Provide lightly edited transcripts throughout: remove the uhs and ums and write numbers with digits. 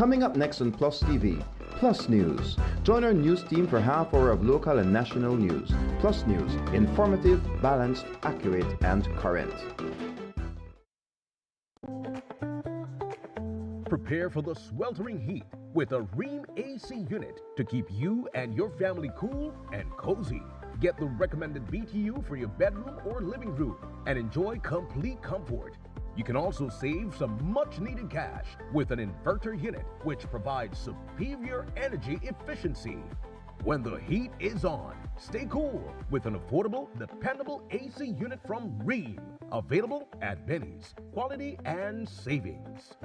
Coming up next on Plus TV, Plus News. Join our news team for half hour of local and national news. Plus News, informative, balanced, accurate, and current. Prepare for the sweltering heat with a Rheem AC unit to keep you and your family cool and cozy. Get the recommended BTU for your bedroom or living room and enjoy complete comfort. You can also save some much-needed cash with an inverter unit, which provides superior energy efficiency. When the heat is on, stay cool with an affordable, dependable AC unit from Rheem. Available at Benny's. Quality and savings.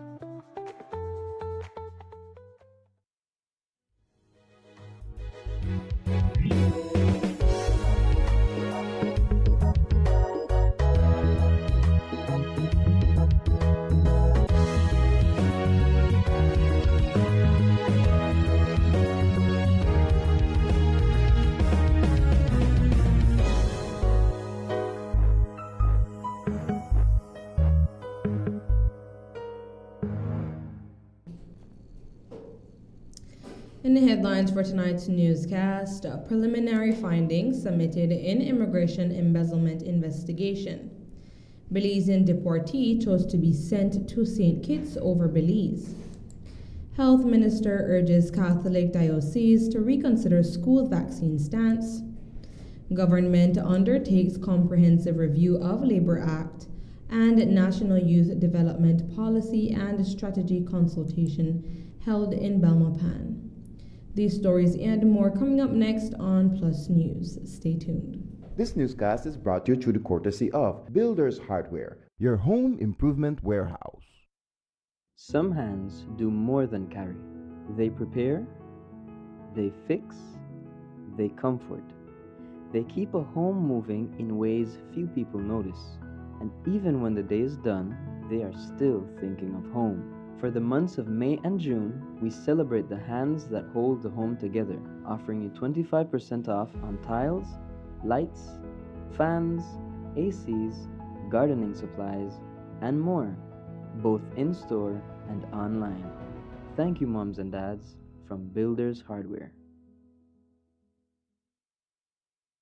In the headlines for tonight's newscast, preliminary findings submitted in immigration embezzlement investigation. Belizean deportee chose to be sent to St. Kitts over Belize. Health Minister urges Catholic Diocese to reconsider school vaccine stance. Government undertakes comprehensive review of Labor Act and National Youth Development Policy and Strategy consultation held in Belmopan. These stories and more coming up next on Plus News. Stay tuned. This newscast is brought to you through the courtesy of Builders Hardware, your home improvement warehouse. Some hands do more than carry. They prepare, they fix, they comfort. They keep a home moving in ways few people notice. And even when the day is done, they are still thinking of home. For the months of May and June, we celebrate the hands that hold the home together, offering you 25% off on tiles, lights, fans, ACs, gardening supplies, and more, both in-store and online. Thank you, moms and dads, from Builders Hardware.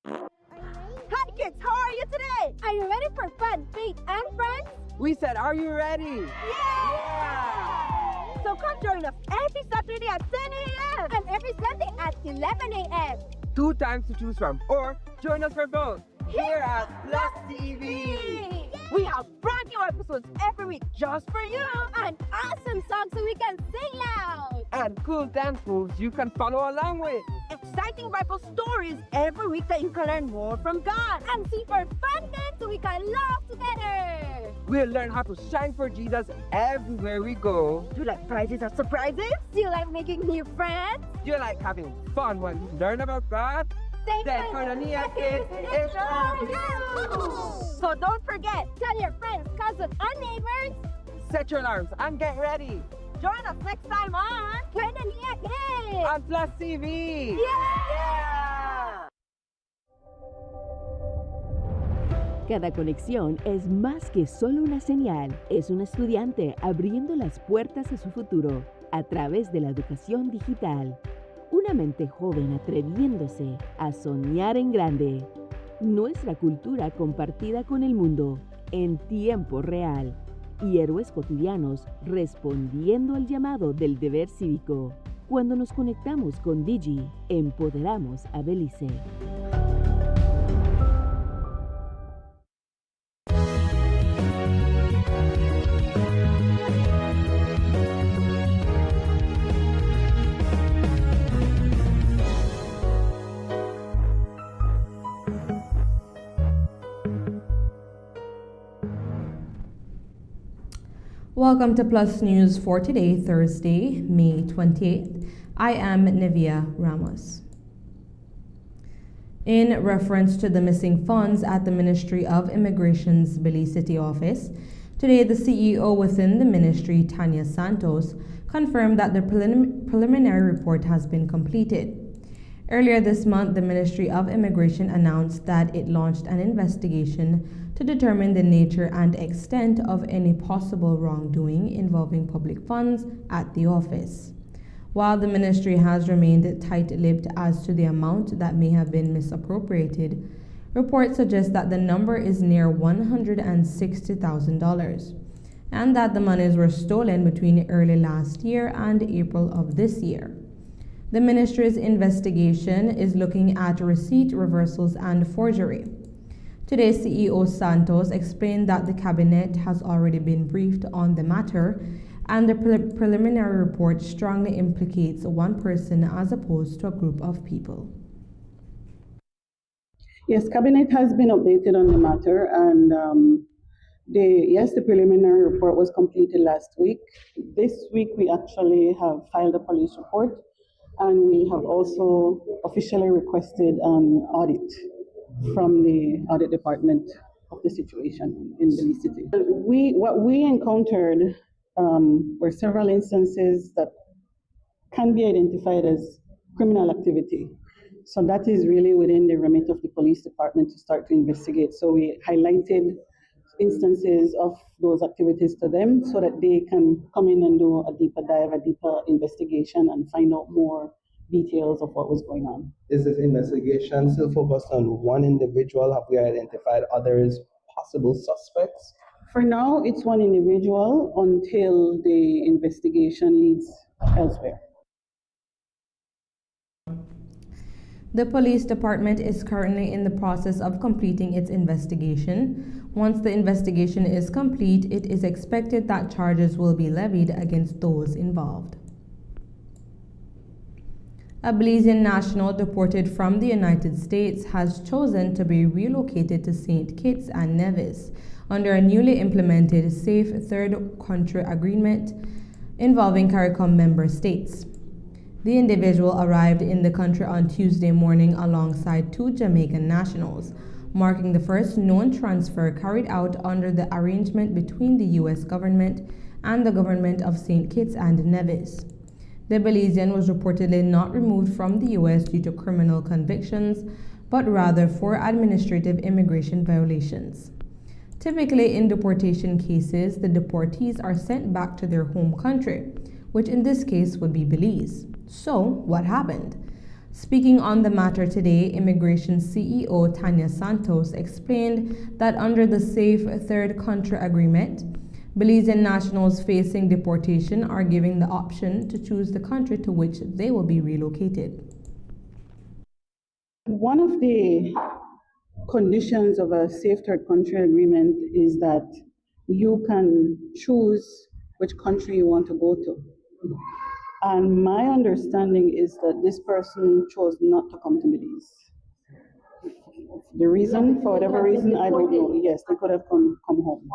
Hi kids, how are you today? Are you ready for fun, faith, and friends? We said, are you ready? Yeah! So come join us every Saturday at 10 a.m. and every Sunday at 11 a.m. 2 times to choose from, or join us for both here at Plus TV. We have brand new episodes every week just for you, and awesome songs so we can sing loud, And cool dance moves you can follow along with. exciting Bible stories every week that you can learn more from God, and super fun games so we can laugh together. We'll learn how to shine for Jesus everywhere we go. Do you like prizes or surprises? Do you like making new friends? Do you like having fun when you learn about God? Then for the Nia kids, it's for you. So don't forget, tell your friends, cousins, and neighbors. Set your alarms and get ready. Join us next time on Play the Nia Kids. On Plus TV. Yeah! Cada conexión es más que solo una señal, es un estudiante abriendo las puertas a su futuro a través de la educación digital. Una mente joven atreviéndose a soñar en grande. Nuestra cultura compartida con el mundo en tiempo real. Y héroes cotidianos respondiendo al llamado del deber cívico. Cuando nos conectamos con Digi, empoderamos a Belice. Welcome to Plus News for today, Thursday, May 28th. I am Nivea Ramos. In reference to the missing funds at the Ministry of Immigration's Belize City office, today the CEO within the ministry, Tanya Santos, confirmed that the preliminary report has been completed. Earlier this month, the Ministry of Immigration announced that it launched an investigation to determine the nature and extent of any possible wrongdoing involving public funds at the office. While the ministry has remained tight-lipped as to the amount that may have been misappropriated, reports suggest that the number is near $160,000 and that the monies were stolen between early last year and April of this year. The ministry's investigation is looking at receipt reversals and forgery. Today, CEO Santos explained that the cabinet has already been briefed on the matter, and the preliminary report strongly implicates one person as opposed to a group of people. Yes, cabinet has been updated on the matter, and the preliminary report was completed last week. This week, we actually have filed a police report, and we have also officially requested an audit from the audit department of the situation in Belize City. What we encountered were several instances that can be identified as criminal activity. So that is really within the remit of the police department to start to investigate. So we highlighted instances of those activities to them so that they can come in and do a deeper dive, a deeper investigation, and find out more details of what was going on. Is this investigation still focused on one individual? Have we identified others possible suspects? For now, it's one individual until the investigation leads elsewhere. The police department is currently in the process of completing its investigation. Once the investigation is complete, it is expected that charges will be levied against those involved. A Belizean national deported from the United States has chosen to be relocated to St. Kitts and Nevis under a newly implemented Safe Third Country Agreement involving CARICOM member states. The individual arrived in the country on Tuesday morning alongside 2 Jamaican nationals, marking the first known transfer carried out under the arrangement between the U.S. government and the government of St. Kitts and Nevis. The Belizean was reportedly not removed from the U.S. due to criminal convictions, but rather for administrative immigration violations. Typically, in deportation cases, the deportees are sent back to their home country, which in this case would be Belize. So, what happened? Speaking on the matter today, Immigration CEO Tanya Santos explained that under the Safe Third Country Agreement, Belizean nationals facing deportation are given the option to choose the country to which they will be relocated. One of the conditions of a Safe Third Country Agreement is that you can choose which country you want to go to. And my understanding is that this person chose not to come to Belize. The reason, for whatever reason, I don't know. Yes, they could have come home.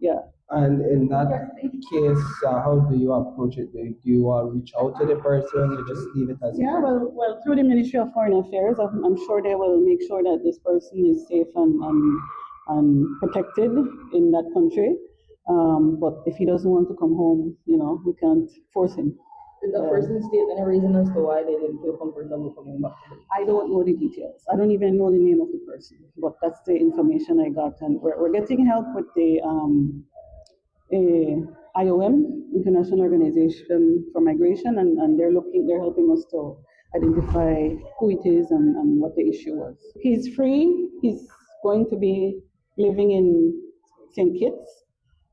Yeah. And in that case, how do you approach it? Do you reach out to the person? You just leave it as well, through the Ministry of Foreign Affairs, I'm sure they will make sure that this person is safe and protected in that country. But if he doesn't want to come home, we can't force him. Did the person state any reason as to why they didn't feel comfortable coming back to Belize? I don't know the details. I don't even know the name of the person, but that's the information I got. And we're getting help with the IOM, International Organization for Migration, and they're helping us to identify who it is and what the issue was. He's free. He's going to be living in St. Kitts,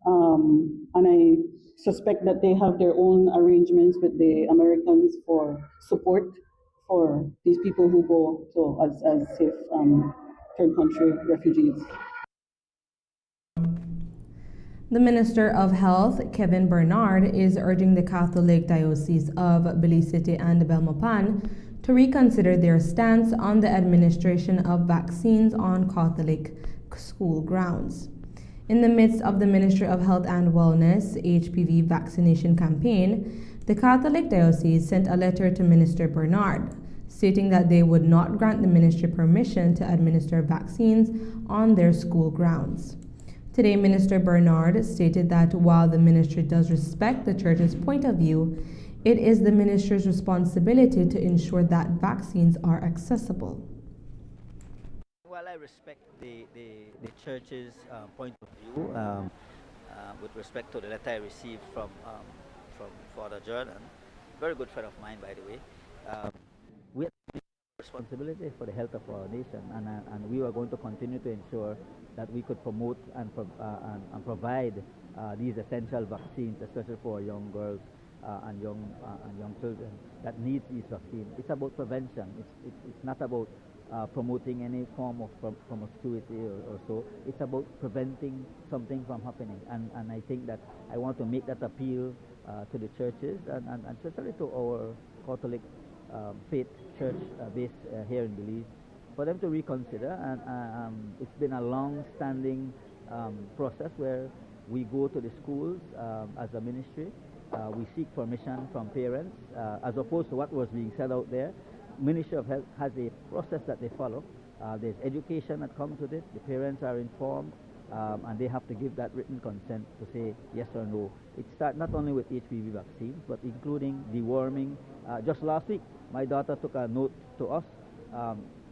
and I suspect that they have their own arrangements with the Americans for support for these people who go to as safe third country refugees. The Minister of Health, Kevin Bernard, is urging the Catholic Diocese of Belize City and Belmopan to reconsider their stance on the administration of vaccines on Catholic school grounds. In the midst of the Ministry of Health and Wellness HPV vaccination campaign, the Catholic Diocese sent a letter to Minister Bernard, stating that they would not grant the ministry permission to administer vaccines on their school grounds. Today, Minister Bernard stated that while the ministry does respect the Church's point of view, It is the ministry's responsibility to ensure that vaccines are accessible. Well, I respect the church's point of view with respect to the letter I received from Father Jordan, very good friend of mine, by the way. We have responsibility for the health of our nation, and we are going to continue to ensure that we could promote and provide these essential vaccines, especially for young girls and young children that need these vaccines. It's about prevention. It's not about promoting any form of promiscuity or so. It's about preventing something from happening, and I think that I want to make that appeal to the churches and especially to our Catholic faith church based here in Belize, for them to reconsider. And it's been a long-standing process where we go to the schools as a ministry. We seek permission from parents, as opposed to what was being said out there. Ministry of Health has a process that they follow. There's education that comes with it. The parents are informed, and they have to give that written consent to say yes or no. It starts not only with HPV vaccines, but including deworming. Just last week, my daughter took a note to us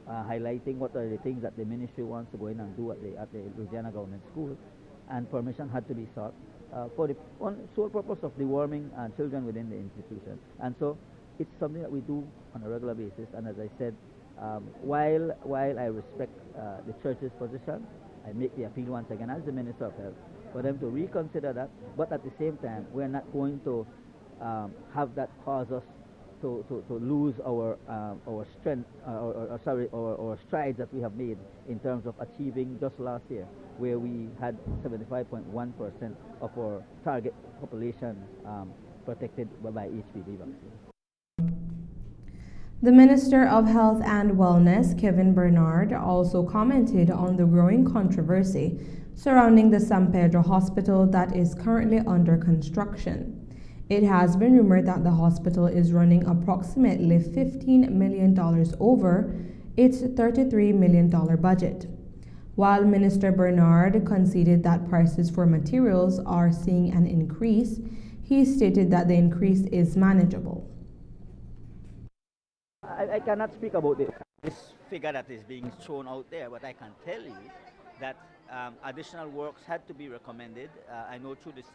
highlighting what are the things that the ministry wants to go in and do at the Louisiana Government School, and permission had to be sought for the sole purpose of deworming children within the institution. And so it's something that we do on a regular basis. And as I said, while I respect the church's position, I make the appeal once again as the Minister of Health for them to reconsider that. But at the same time, we're not going to have that cause us to lose our strength, our strides that we have made in terms of achieving just last year, where we had 75.1% of our target population protected by HPV vaccine. The Minister of Health and Wellness, Kevin Bernard, also commented on the growing controversy surrounding the San Pedro Hospital that is currently under construction. It has been rumored that the hospital is running approximately $15 million over its $33 million budget. While Minister Bernard conceded that prices for materials are seeing an increase, he stated that the increase is manageable. I cannot speak about this figure that is being thrown out there, but I can tell you that additional works had to be recommended. I know through this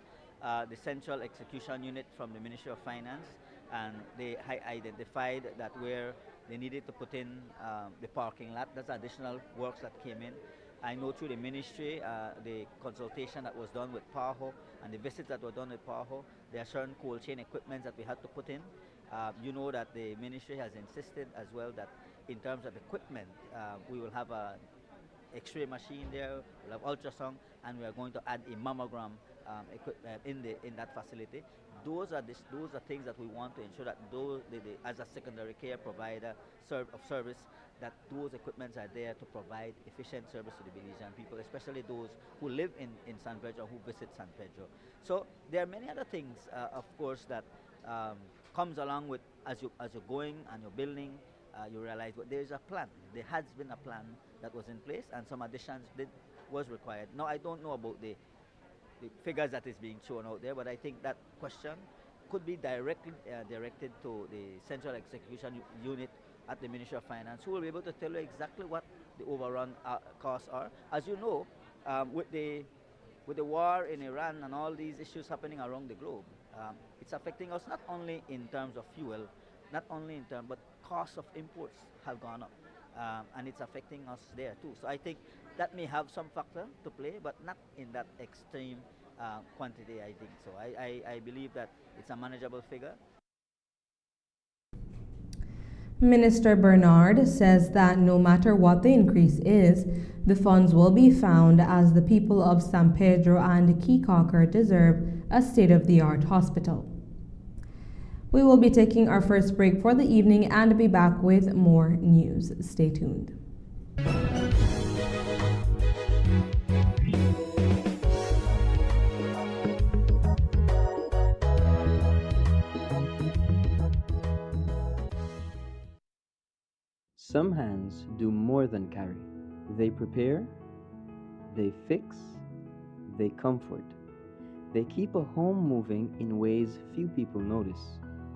the Central Execution Unit from the Ministry of Finance, and they identified that where they needed to put in the parking lot, that's additional works that came in. I know through the ministry, the consultation that was done with PAHO and the visits that were done with PAHO, there are certain cold chain equipment that we had to put in. You know that the ministry has insisted as well that in terms of equipment, we will have a X-ray machine there, we'll have ultrasound, and we are going to add a mammogram equipment in that facility. Those are things that we want to ensure that as a secondary care provider of service, that those equipments are there to provide efficient service to the Belizean people, especially those who live in San Pedro, who visit San Pedro. So there are many other things, of course, that comes along with as you're going and you're building. You realize there is a plan. There has been a plan that was in place, and some additions was required. Now, I don't know about the figures that is being shown out there, but I think that question could be directly directed to the Central Execution Unit at the Ministry of Finance, who will be able to tell you exactly what the overrun costs are. As you know, with the war in Iran and all these issues happening around the globe, it's affecting us not only in terms of fuel, but costs of imports have gone up, and it's affecting us there too. So I think that may have some factor to play, but not in that extreme quantity, I think. So I believe that it's a manageable figure. Minister Bernard says that no matter what the increase is, the funds will be found as the people of San Pedro and Keycocker deserve a state-of-the-art hospital. We will be taking our first break for the evening and be back with more news. Stay tuned. Some hands do more than carry. They prepare, they fix, they comfort. They keep a home moving in ways few people notice.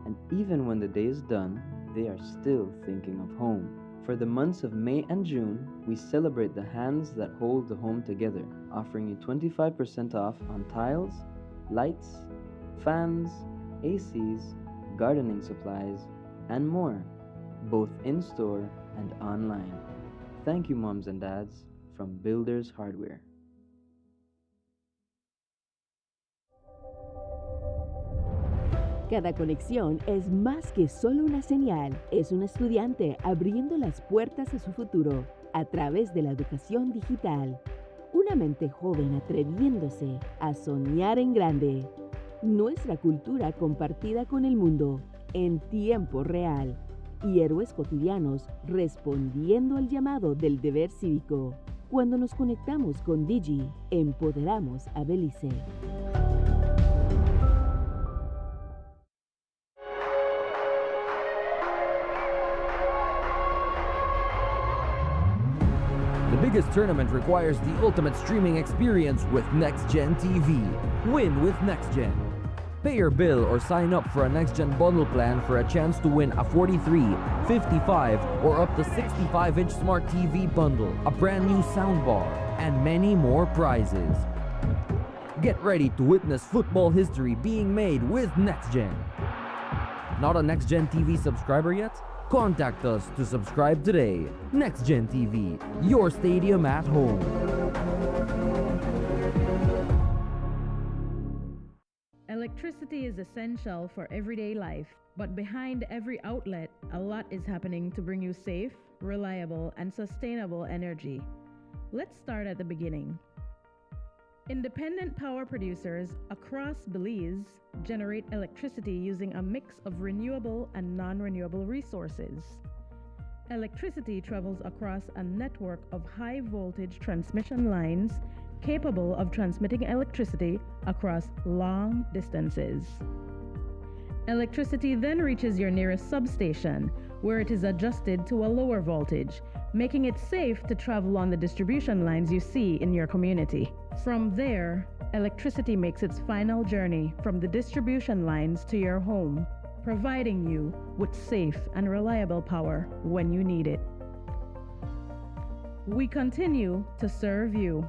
And even when the day is done, they are still thinking of home. For the months of May and June, we celebrate the hands that hold the home together, offering you 25% off on tiles, lights, fans, ACs, gardening supplies, and more, both in-store and online. Thank you, moms and dads, from Builders Hardware. Cada conexión es más que solo una señal, es un estudiante abriendo las puertas a su futuro a través de la educación digital. Una mente joven atreviéndose a soñar en grande. Nuestra cultura compartida con el mundo en tiempo real y héroes cotidianos respondiendo al llamado del deber cívico. Cuando nos conectamos con Digi, empoderamos a Belice. The biggest tournament requires the ultimate streaming experience with NextGen TV. Win with NextGen. Pay your bill or sign up for a NextGen bundle plan for a chance to win a 43, 55, or up to 65-inch smart TV bundle, a brand new soundbar, and many more prizes. Get ready to witness football history being made with NextGen. Not a NextGen TV subscriber yet? Contact us to subscribe today. NextGen TV, your stadium at home. Electricity is essential for everyday life, but behind every outlet, a lot is happening to bring you safe, reliable, and sustainable energy. Let's start at the beginning. Independent power producers across Belize generate electricity using a mix of renewable and non-renewable resources. Electricity travels across a network of high-voltage transmission lines capable of transmitting electricity across long distances. Electricity then reaches your nearest substation, where it is adjusted to a lower voltage, making it safe to travel on the distribution lines you see in your community. From there, electricity makes its final journey from the distribution lines to your home, providing you with safe and reliable power when you need it. We continue to serve you.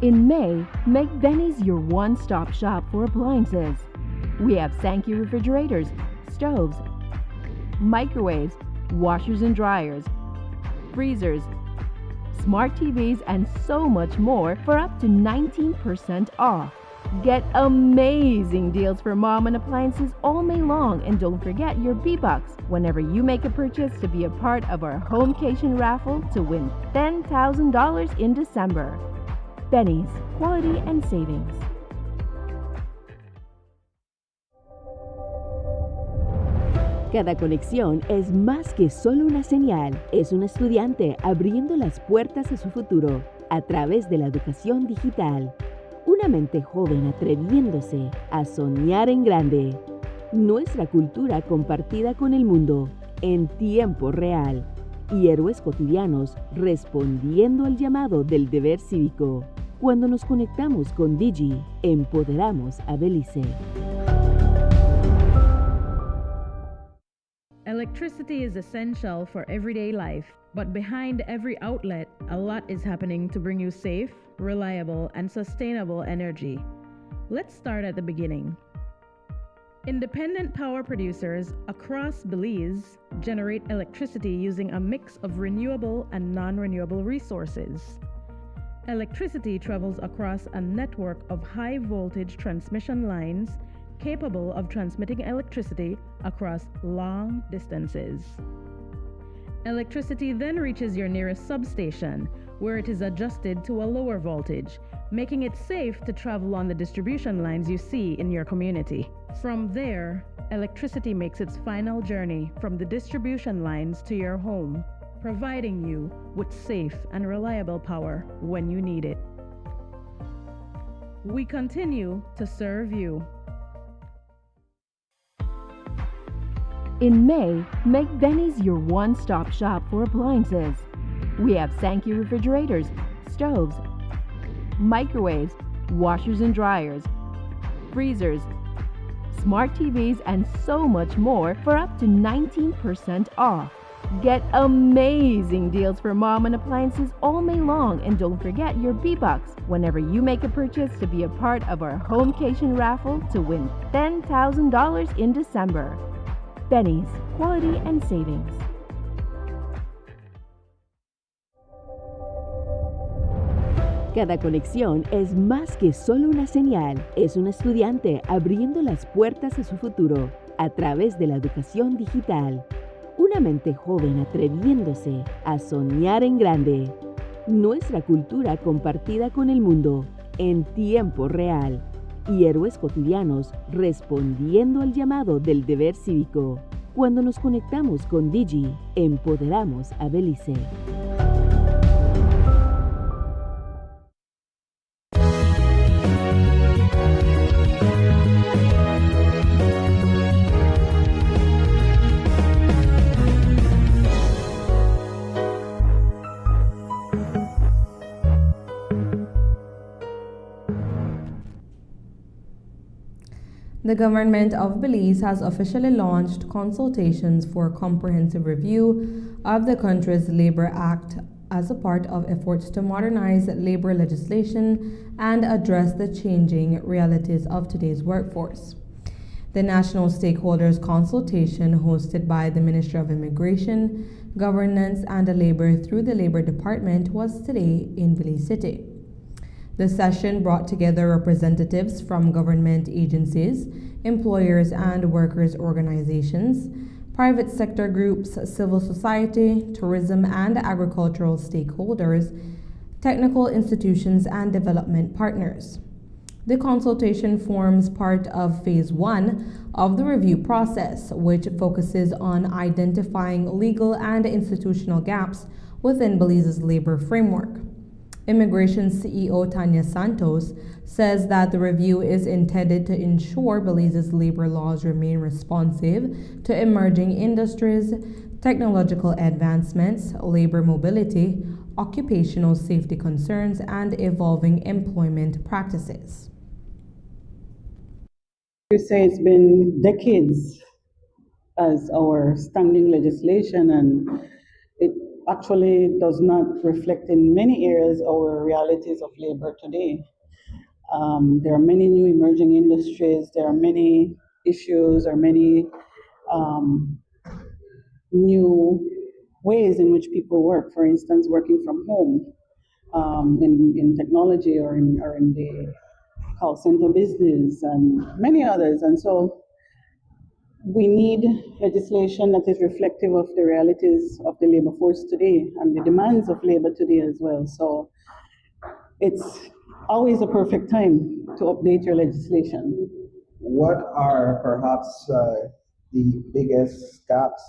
In May, make Benny's your one-stop shop for appliances. We have Sankey refrigerators, stoves, microwaves, washers and dryers, freezers, smart TVs, and so much more for up to 19% off. Get amazing deals for mom and appliances all May long, and don't forget your B-Bucks whenever you make a purchase to be a part of our Homecation raffle to win $10,000 in December. Benny's, quality and savings. Cada conexión es más que solo una señal, es un estudiante abriendo las puertas a su futuro a través de la educación digital. Una mente joven atreviéndose a soñar en grande. Nuestra cultura compartida con el mundo en tiempo real y héroes cotidianos respondiendo al llamado del deber cívico. Cuando nos conectamos con Digi, empoderamos a Belice. Electricity is essential for everyday life, but behind every outlet, a lot is happening to bring you safe, reliable, and sustainable energy. Let's start at the beginning. Independent power producers across Belize generate electricity using a mix of renewable and non-renewable resources. Electricity travels across a network of high-voltage transmission lines capable of transmitting electricity across long distances. Electricity then reaches your nearest substation, where it is adjusted to a lower voltage, making it safe to travel on the distribution lines you see in your community. From there, electricity makes its final journey from the distribution lines to your home, providing you with safe and reliable power when you need it. We continue to serve you. In May, make Benny's your one-stop shop for appliances. We have Sankey refrigerators, stoves, microwaves, washers and dryers, freezers, smart TVs, and so much more for up to 19% off. Get amazing deals for mom and appliances all May long, and don't forget your B-Bucks whenever you make a purchase to be a part of our Homecation raffle to win $10,000 in December. Benny's, quality and savings. Cada conexión es más que solo una señal, es un estudiante abriendo las puertas a su futuro a través de la educación digital. Una mente joven atreviéndose a soñar en grande. Nuestra cultura compartida con el mundo en tiempo real. Y héroes cotidianos respondiendo al llamado del deber cívico. Cuando nos conectamos con Digi, empoderamos a Belice. The government of Belize has officially launched consultations for a comprehensive review of the country's Labor Act as a part of efforts to modernize labor legislation and address the changing realities of today's workforce. The National Stakeholders Consultation, hosted by the Ministry of Immigration, Governance and Labor through the Labor Department, was today in Belize City. The session brought together representatives from government agencies, employers and workers' organizations, private sector groups, civil society, tourism and agricultural stakeholders, technical institutions, and development partners. The consultation forms part of Phase 1 of the review process, which focuses on identifying legal and institutional gaps within Belize's labor framework. Immigration CEO Tanya Santos says that the review is intended to ensure Belize's labor laws remain responsive to emerging industries, technological advancements, labor mobility, occupational safety concerns, and evolving employment practices. You say it's been decades as our standing legislation, and it actually does not reflect in many areas our realities of labor today. There are many new emerging industries, there are many issues, there are many new ways in which people work. For instance, working from home in technology or in the call center business and many others. And so we need legislation that is reflective of the realities of the labor force today and the demands of labor today as well. So it's always a perfect time to update your legislation. What are perhaps the biggest gaps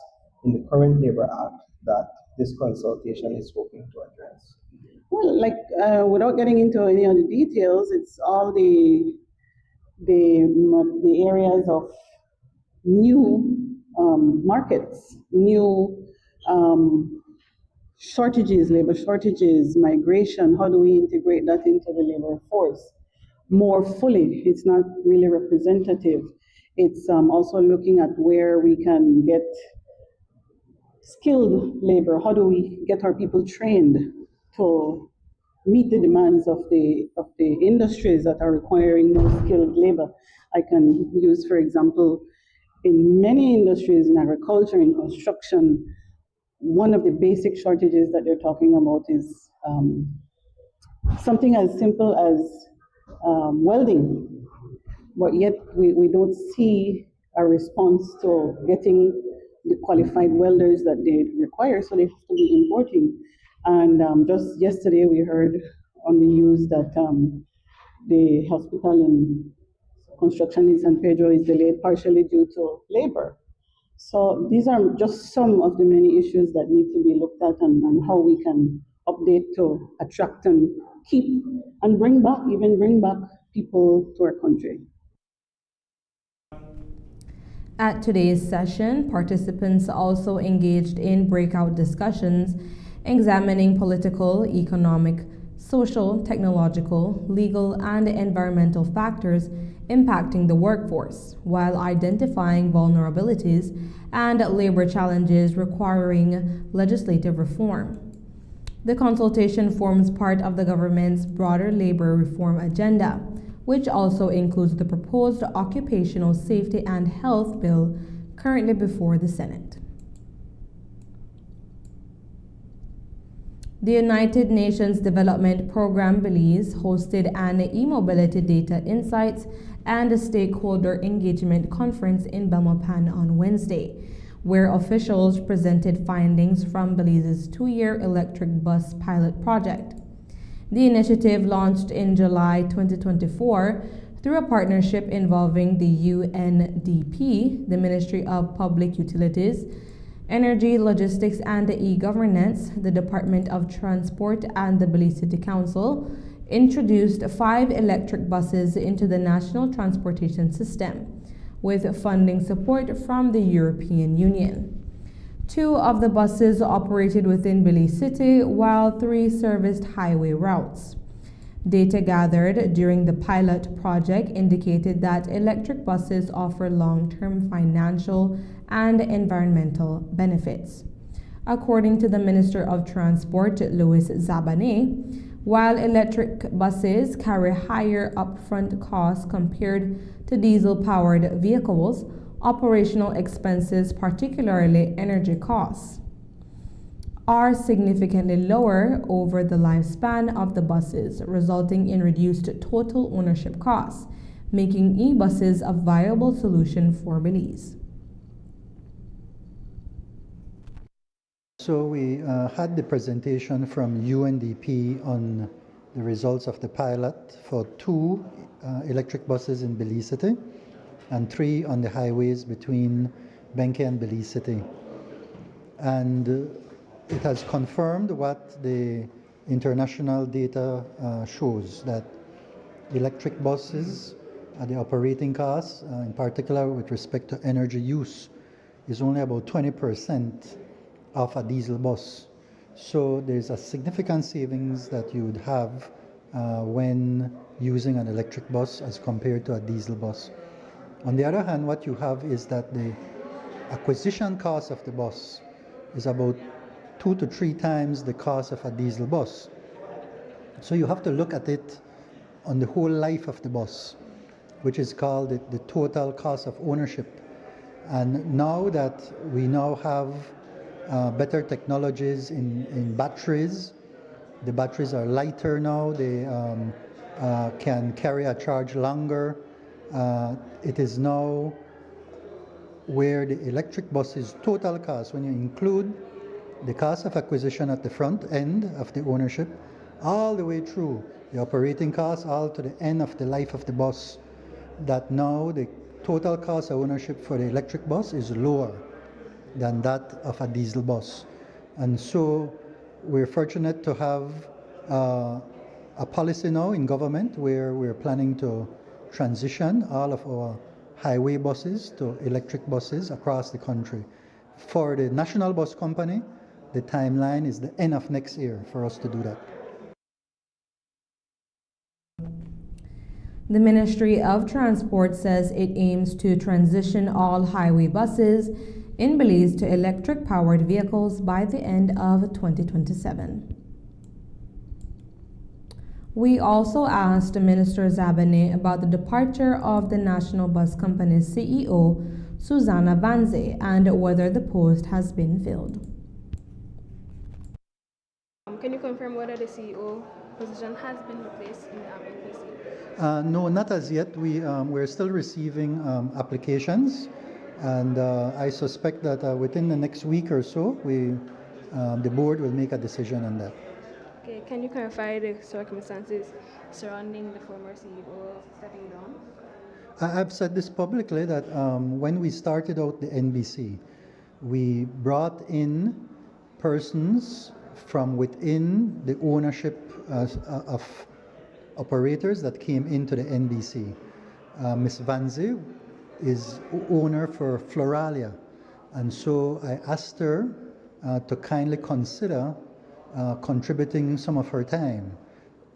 in the current Labor Act that this consultation is hoping to address? Well, without getting into any of the details, it's all the areas of new markets, new shortages, labor shortages, migration. How do we integrate that into the labor force more fully? It's not really representative. It's also looking at where we can get skilled labor. How do we get our people trained to meet the demands of the industries that are requiring more skilled labor? I can use, for example, in many industries, in agriculture, in construction, one of the basic shortages that they're talking about is something as simple as welding, but yet we don't see a response to getting the qualified welders that they require, so they have to be importing. And just yesterday we heard on the news that the hospital in construction in San Pedro is delayed partially due to labor. So these are just some of the many issues that need to be looked at, and how we can update to attract and keep and bring back people to our country. At today's session, participants also engaged in breakout discussions examining political, economic, social, technological, legal, and environmental factors impacting the workforce, while identifying vulnerabilities and labor challenges requiring legislative reform. The consultation forms part of the government's broader labor reform agenda, which also includes the proposed Occupational Safety and Health Bill currently before the Senate. The United Nations Development Programme Belize hosted an e-mobility data insights and stakeholder engagement conference in Belmopan on Wednesday, where officials presented findings from Belize's 2-year electric bus pilot project. The initiative launched in July 2024 through a partnership involving the UNDP, the Ministry of Public Utilities, Energy, Logistics, and E-Governance, the Department of Transport, and the Belize City Council, introduced 5 electric buses into the national transportation system, with funding support from the European Union. 2 of the buses operated within Belize City, while 3 serviced highway routes. Data gathered during the pilot project indicated that electric buses offer long-term financial and environmental benefits. According to the Minister of Transport, Louis Zabane, while electric buses carry higher upfront costs compared to diesel-powered vehicles, operational expenses, particularly energy costs, are significantly lower over the lifespan of the buses, resulting in reduced total ownership costs, making e-buses a viable solution for Belize. So we had the presentation from UNDP on the results of the pilot for 2 electric buses in Belize City and 3 on the highways between Benke and Belize City. And it has confirmed what the international data shows, that electric buses, the operating costs, in particular with respect to energy use, is only about 20% of a diesel bus. So there's a significant savings that you would have when using an electric bus as compared to a diesel bus. On the other hand, what you have is that the acquisition cost of the bus is about 2 to 3 times the cost of a diesel bus. So you have to look at it on the whole life of the bus, which is called the total cost of ownership. And now that we now have better technologies in batteries, the batteries are lighter now, they can carry a charge longer. It is now where the electric bus's total cost, when you include the cost of acquisition at the front end of the ownership, all the way through the operating costs, all to the end of the life of the bus, that now the total cost of ownership for the electric bus is lower than that of a diesel bus. And so we're fortunate to have a policy now in government where we're planning to transition all of our highway buses to electric buses across the country. For the National Bus Company, the timeline is the end of next year for us to do that. The Ministry of Transport says it aims to transition all highway buses in Belize to electric-powered vehicles by the end of 2027. We also asked Minister Zabane about the departure of the National Bus Company's CEO, Susanna Vanze, and whether the post has been filled. Can you confirm whether the CEO position has been replaced in NBC? No, not as yet. We're still receiving applications, and I suspect that within the next week or so, the board will make a decision on that. Okay, can you clarify the circumstances surrounding the former CEO stepping down? I've said this publicly that when we started out the NBC, we brought in persons from within the ownership of operators that came into the NBC. Ms. Vanze is owner for Floralia, and so I asked her to kindly consider contributing some of her time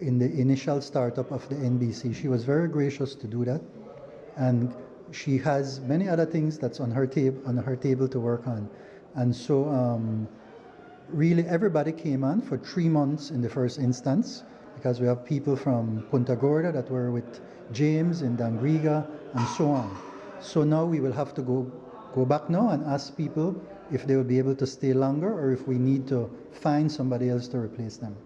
in the initial startup of the NBC. She was very gracious to do that, and she has many other things that's on her table to work on. And so really everybody came on for 3 months in the first instance, because we have people from Punta Gorda that were with James in Dangriga and so on. So now we will have to go back now and ask people if they will be able to stay longer or if we need to find somebody else to replace them.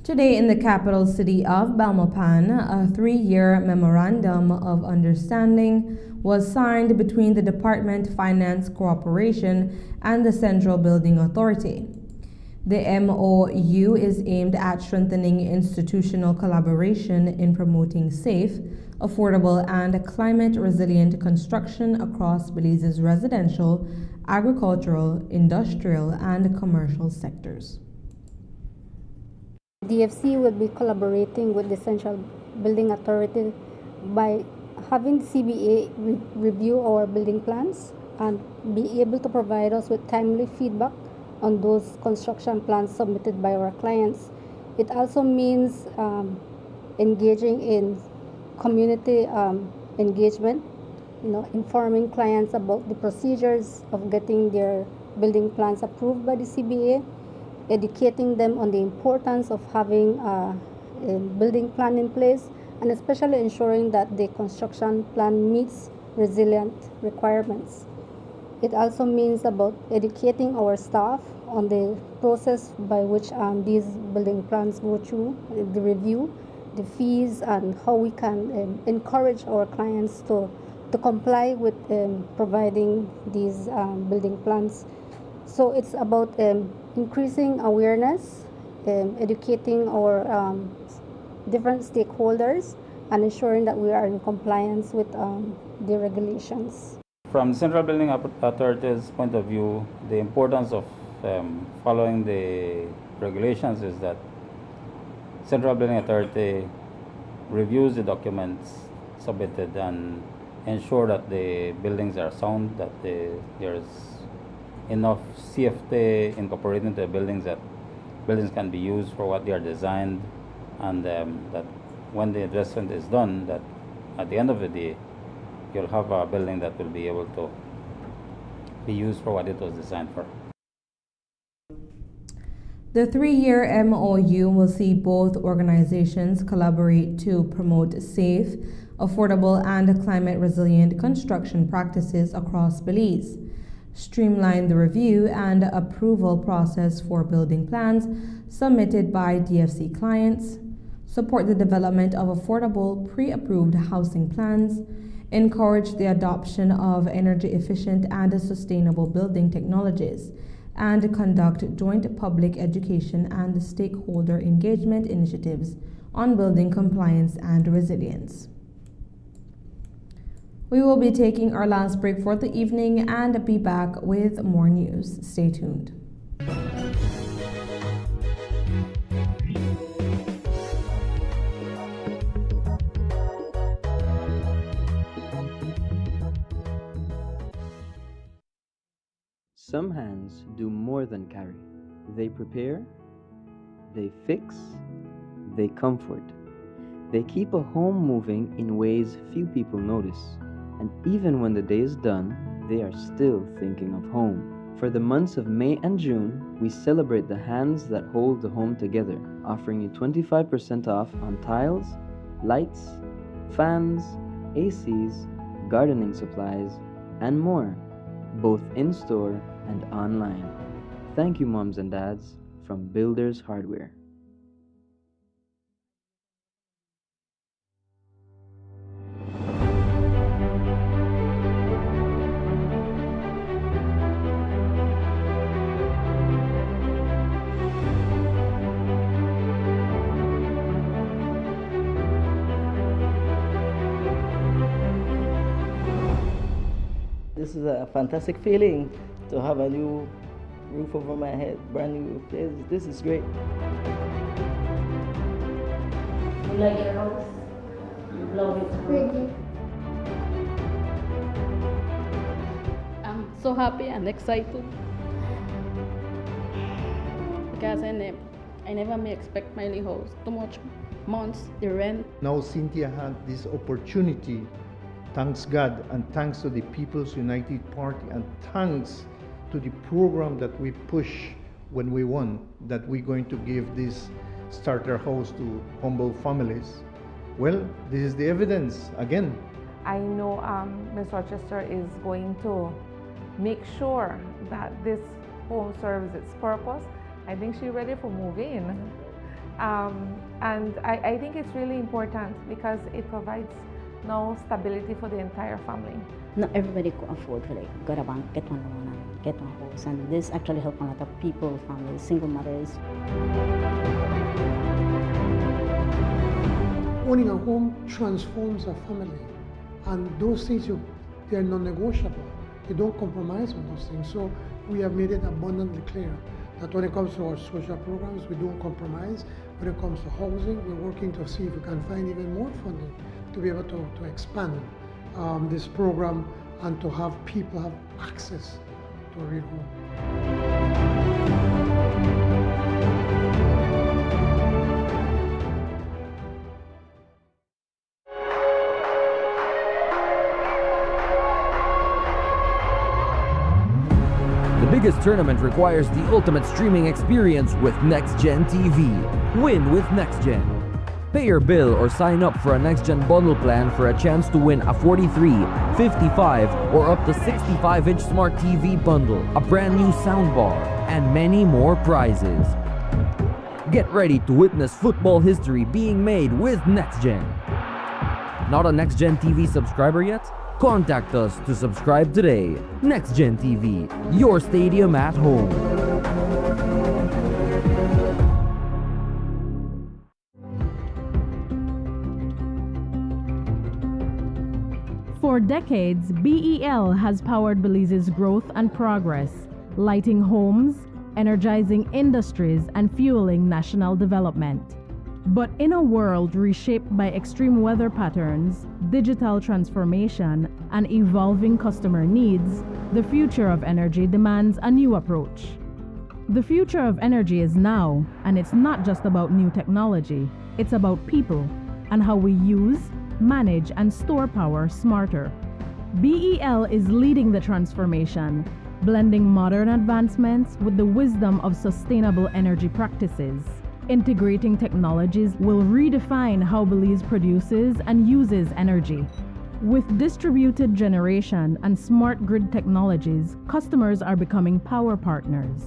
Today in the capital city of Belmopan, a 3-year memorandum of understanding was signed between the Department Finance Corporation and the Central Building Authority. The MOU is aimed at strengthening institutional collaboration in promoting safe, affordable, and climate-resilient construction across Belize's residential, agricultural, industrial, and commercial sectors. DFC will be collaborating with the Central Building Authority by having CBA review our building plans and be able to provide us with timely feedback on those construction plans submitted by our clients. It also means engaging in community engagement, informing clients about the procedures of getting their building plans approved by the CBA, educating them on the importance of having a building plan in place, and especially ensuring that the construction plan meets resilient requirements. It also means about educating our staff on the process by which these building plans go through, the review, the fees, and how we can encourage our clients to comply with providing these building plans. So it's about increasing awareness, educating our different stakeholders, and ensuring that we are in compliance with the regulations. From the Central Building Authority's point of view, the importance of following the regulations is that Central Building Authority reviews the documents submitted and ensure that the buildings are sound, that there's enough safety incorporated into the buildings, that buildings can be used for what they are designed, and that when the investment is done, that at the end of the day, you'll have a building that will be able to be used for what it was designed for. The 3-year MOU will see both organizations collaborate to promote safe, affordable, and climate-resilient construction practices across Belize, streamline the review and approval process for building plans submitted by DFC clients, support the development of affordable, pre-approved housing plans, encourage the adoption of energy-efficient and sustainable building technologies, and conduct joint public education and stakeholder engagement initiatives on building compliance and resilience. We will be taking our last break for the evening and be back with more news. Stay tuned. Some hands do more than carry. They prepare, they fix, they comfort. They keep a home moving in ways few people notice. And even when the day is done, they are still thinking of home. For the months of May and June, we celebrate the hands that hold the home together, offering you 25% off on tiles, lights, fans, ACs, gardening supplies, and more, both in-store and online. Thank you, moms and dads, from Builders Hardware. This is a fantastic feeling to have a new roof over my head, brand new roof. This is great. You like your house? You love it? Really? I'm so happy and excited. because I never may expect my little house. Too much months, the rent. Now Cynthia had this opportunity, thanks God and thanks to the People's United Party and thanks to the program that we push when we won, that we're going to give this starter house to humble families. Well, this is the evidence again. I know Ms. Rochester is going to make sure that this home serves its purpose. I think she's ready for moving. And I think it's really important because it provides now stability for the entire family. Not everybody could afford to like go to bank, get one loan and get one house. And this actually helps a lot of people, families, single mothers. Owning a home transforms a family. And those things, they are non-negotiable. You don't compromise on those things. So we have made it abundantly clear that when it comes to our social programs, we don't compromise. When it comes to housing, we're working to see if we can find even more funding to be able to expand this program and to have people have access to a real home. The biggest tournament requires the ultimate streaming experience with NextGen TV. Win with NextGen. Pay your bill or sign up for a NextGen bundle plan for a chance to win a 43, 55, or up to 65-inch smart TV bundle, a brand new soundbar, and many more prizes. Get ready to witness football history being made with NextGen. Not a NextGen TV subscriber yet? Contact us to subscribe today. NextGen TV, your stadium at home. For decades, BEL has powered Belize's growth and progress, lighting homes, energizing industries, and fueling national development. But in a world reshaped by extreme weather patterns, digital transformation, and evolving customer needs, the future of energy demands a new approach. The future of energy is now, and it's not just about new technology, it's about people and how we use, manage, and store power smarter. BEL is leading the transformation, blending modern advancements with the wisdom of sustainable energy practices. Integrating technologies will redefine how Belize produces and uses energy. With distributed generation and smart grid technologies, customers are becoming power partners.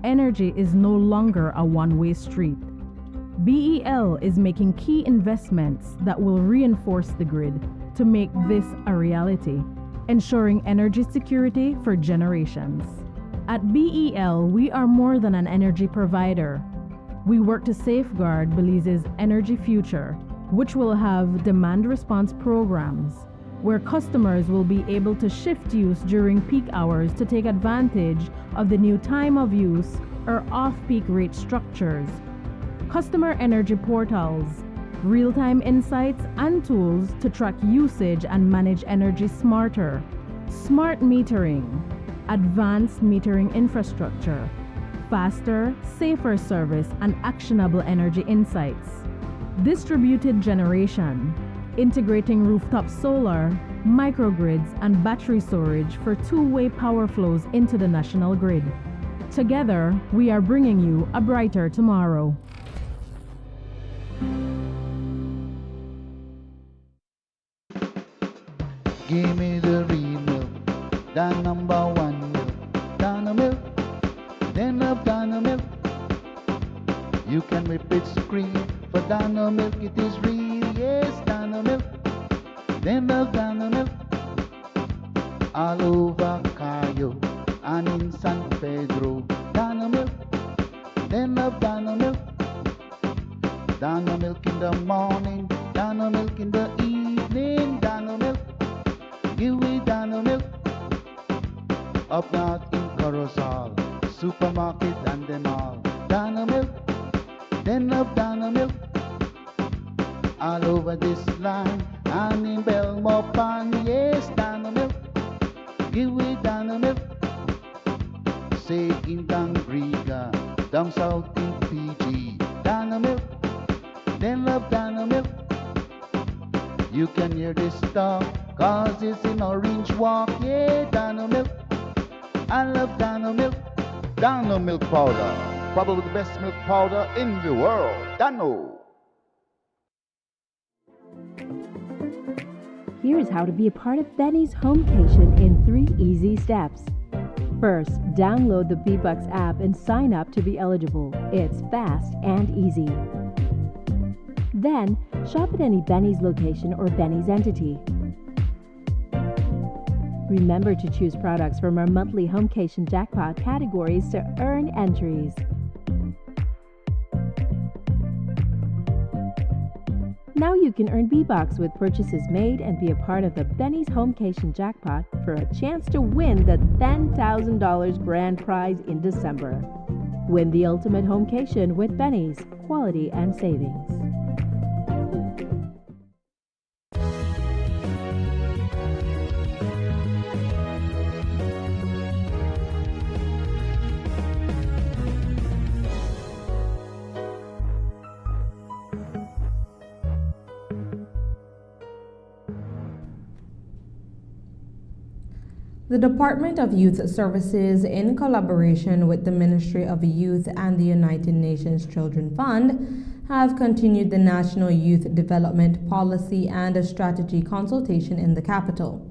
Energy is no longer a one-way street. BEL is making key investments that will reinforce the grid to make this a reality, ensuring energy security for generations. At BEL, we are more than an energy provider. We work to safeguard Belize's energy future, which will have demand response programs, where customers will be able to shift use during peak hours to take advantage of the new time of use or off-peak rate structures, customer energy portals, real-time insights and tools to track usage and manage energy smarter, smart metering, advanced metering infrastructure, faster, safer service and actionable energy insights, distributed generation, integrating rooftop solar, microgrids and battery storage for two-way power flows into the national grid. Together, we are bringing you a brighter tomorrow. Give me the real milk, the number one milk, Dano milk, then love Dano milk. You can whip it cream, for Dano milk it is real, yes, Dano milk, then love Dano milk. All over Cayo and in San Pedro, Dano milk, then love Dano milk. Dano milk in the morning, Dano milk in the evening, Dano milk. Give me Dano milk. Up north in Corozal, supermarket and them all. Dano milk, then love Dano milk. All over this land and in Belmopan, yes, Dano milk. Give me Dano milk. Say in Dangriga, down south in Fiji. Dano milk, they love Dano milk. You can hear this talk, cause it's in Orange Walk. Yeah, Dano milk, I love Dano milk. Dano milk powder, probably the best milk powder in the world. Dano. Here's how to be a part of Benny's Homecation in 3 easy steps. First, download the BeBucks app and sign up to be eligible. It's fast and easy. Then, shop at any Benny's location or Benny's entity. Remember to choose products from our monthly Homecation jackpot categories to earn entries. Now you can earn B-Bucks with purchases made and be a part of the Benny's Homecation jackpot for a chance to win the $10,000 grand prize in December. Win the ultimate Homecation with Benny's, quality and savings. The Department of Youth Services, in collaboration with the Ministry of Youth and the United Nations Children Fund, have continued the National Youth Development Policy and Strategy consultation in the capital.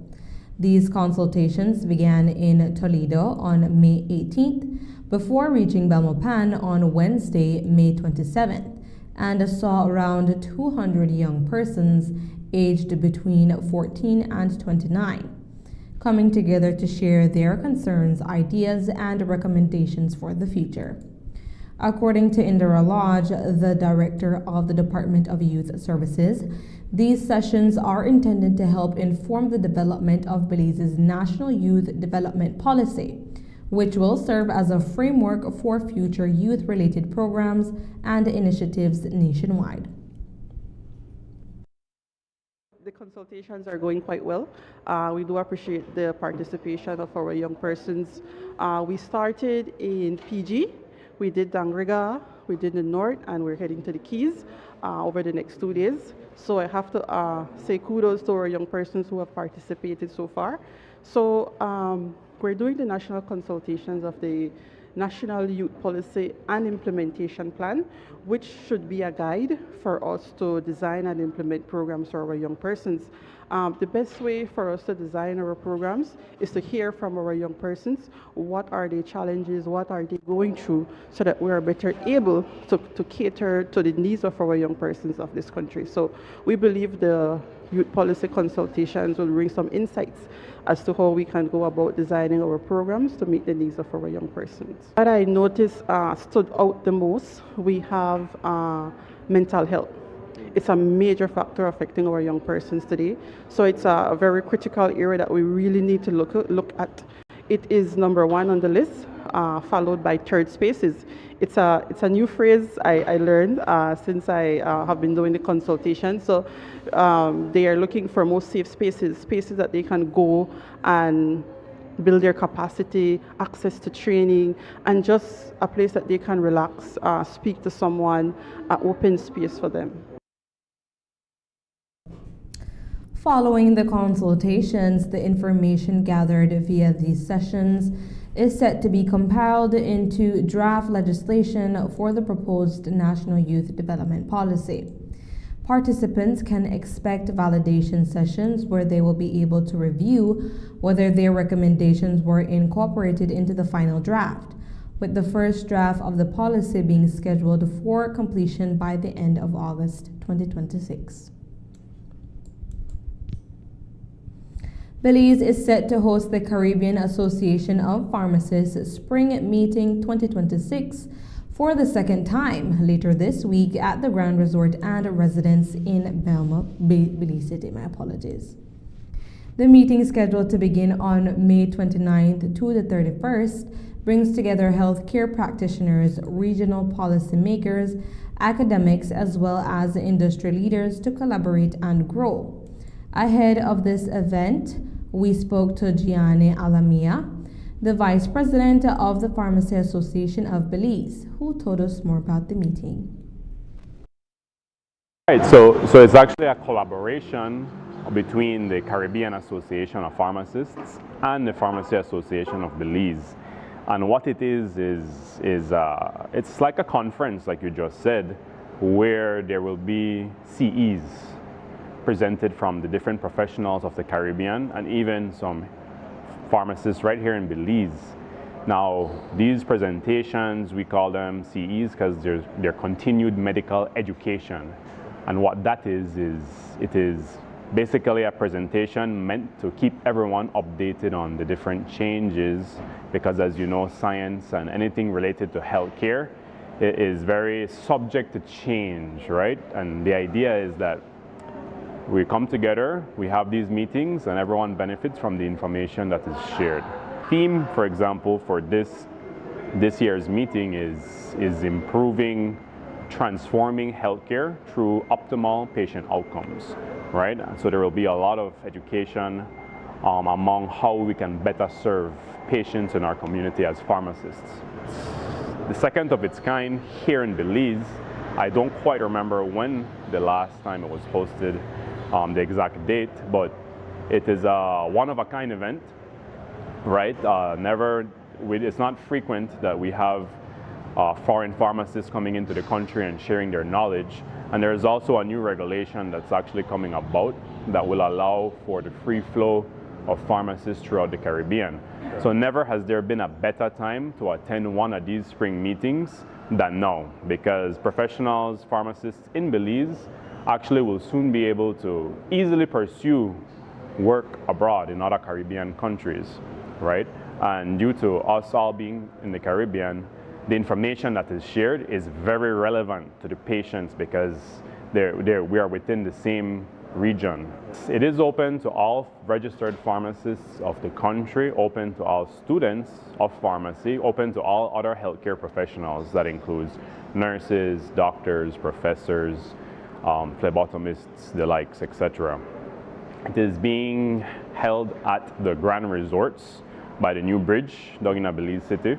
These consultations began in Toledo on May 18th before reaching Belmopan on Wednesday, May 27th, and saw around 200 young persons aged between 14 and 29. Coming together to share their concerns, ideas, and recommendations for the future. According to Indira Lodge, the director of the Department of Youth Services, these sessions are intended to help inform the development of Belize's National Youth Development Policy, which will serve as a framework for future youth-related programs and initiatives nationwide. The consultations are going quite well. We do appreciate the participation of our young persons. We started in PG, we did Dangriga, we did the North, and we're heading to the Keys over the next 2 days. So I have to say kudos to our young persons who have participated so far. So we're doing the national consultations of the National Youth Policy and Implementation Plan, which should be a guide for us to design and implement programs for our young persons. The best way for us to design our programs is to hear from our young persons what are their challenges, what are they going through, so that we are better able to cater to the needs of our young persons of this country. So we believe the youth policy consultations will bring some insights as to how we can go about designing our programs to meet the needs of our young persons. What I noticed stood out the most, we have mental health. It's a major factor affecting our young persons today. So it's a very critical area that we really need to look at. It is number 1 on the list, followed by third spaces. It's a new phrase I learned since I have been doing the consultation. So they are looking for more safe spaces, spaces that they can go and build their capacity, access to training, and just a place that they can relax, speak to someone, an open space for them. Following the consultations, the information gathered via these sessions is set to be compiled into draft legislation for the proposed National Youth Development Policy. Participants can expect validation sessions where they will be able to review whether their recommendations were incorporated into the final draft, with the first draft of the policy being scheduled for completion by the end of August 2026. Belize is set to host the Caribbean Association of Pharmacists Spring Meeting 2026 for the second time later this week at the Grand Resort and Residence in Belize City. My apologies. The meeting, scheduled to begin on May 29th to the 31st, brings together healthcare practitioners, regional policymakers, academics, as well as industry leaders to collaborate and grow. Ahead of this event, we spoke to Gianni Alamia, the Vice President of the Pharmacy Association of Belize, who told us more about the meeting. Right, so it's actually a collaboration between the Caribbean Association of Pharmacists and the Pharmacy Association of Belize. And what it is it's like a conference, like you just said, where there will be CEs presented from the different professionals of the Caribbean and even some pharmacists right here in Belize. Now, these presentations, we call them CEs because they're continued medical education. And what that is it is basically a presentation meant to keep everyone updated on the different changes, because as you know, science and anything related to healthcare is very subject to change, right? And the idea is that we come together, we have these meetings, and everyone benefits from the information that is shared. Theme, for example, for this year's meeting is improving, transforming healthcare through optimal patient outcomes, right? So there will be a lot of education among how we can better serve patients in our community as pharmacists. The second of its kind here in Belize. I don't quite remember when the last time it was hosted, the exact date, but it is a one-of-a-kind event, right? It's not frequent that we have foreign pharmacists coming into the country and sharing their knowledge. And there's also a new regulation that's actually coming about that will allow for the free flow of pharmacists throughout the Caribbean. So never has there been a better time to attend one of these spring meetings than now, because professionals, pharmacists in Belize actually will soon be able to easily pursue work abroad in other Caribbean countries, right? And due to us all being in the Caribbean, the information that is shared is very relevant to the patients because we are within the same region. It is open to all registered pharmacists of the country, open to all students of pharmacy, open to all other healthcare professionals. That includes nurses, doctors, professors, phlebotomists, the likes, etc. It is being held at the Grand Resorts by the New Bridge down in Belize City,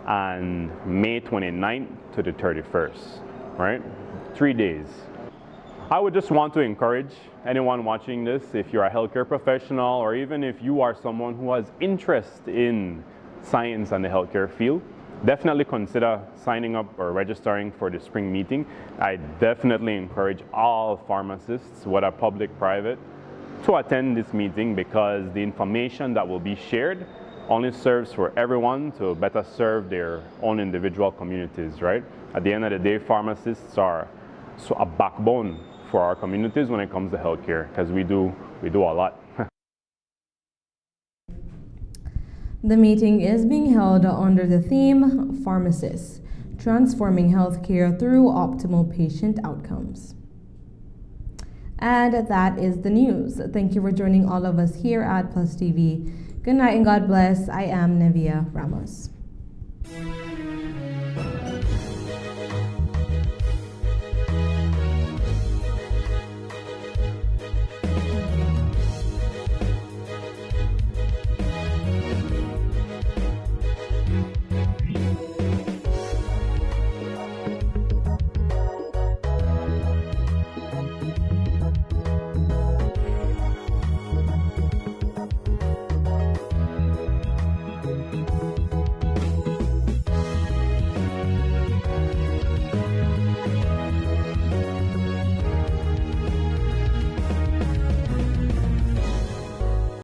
and May 29th to the 31st, right? 3 days. I would just want to encourage anyone watching this, if you're a healthcare professional or even if you are someone who has interest in science and the healthcare field, definitely consider signing up or registering for the spring meeting. I definitely encourage all pharmacists, whether public, private, to attend this meeting because the information that will be shared only serves for everyone to better serve their own individual communities, right? At the end of the day, pharmacists are a backbone for our communities when it comes to healthcare because we do a lot. The meeting is being held under the theme Pharmacists, Transforming Healthcare Through Optimal Patient Outcomes. And that is the news. Thank you for joining all of us here at PlusTV. Good night and God bless. I am Nevia Ramos.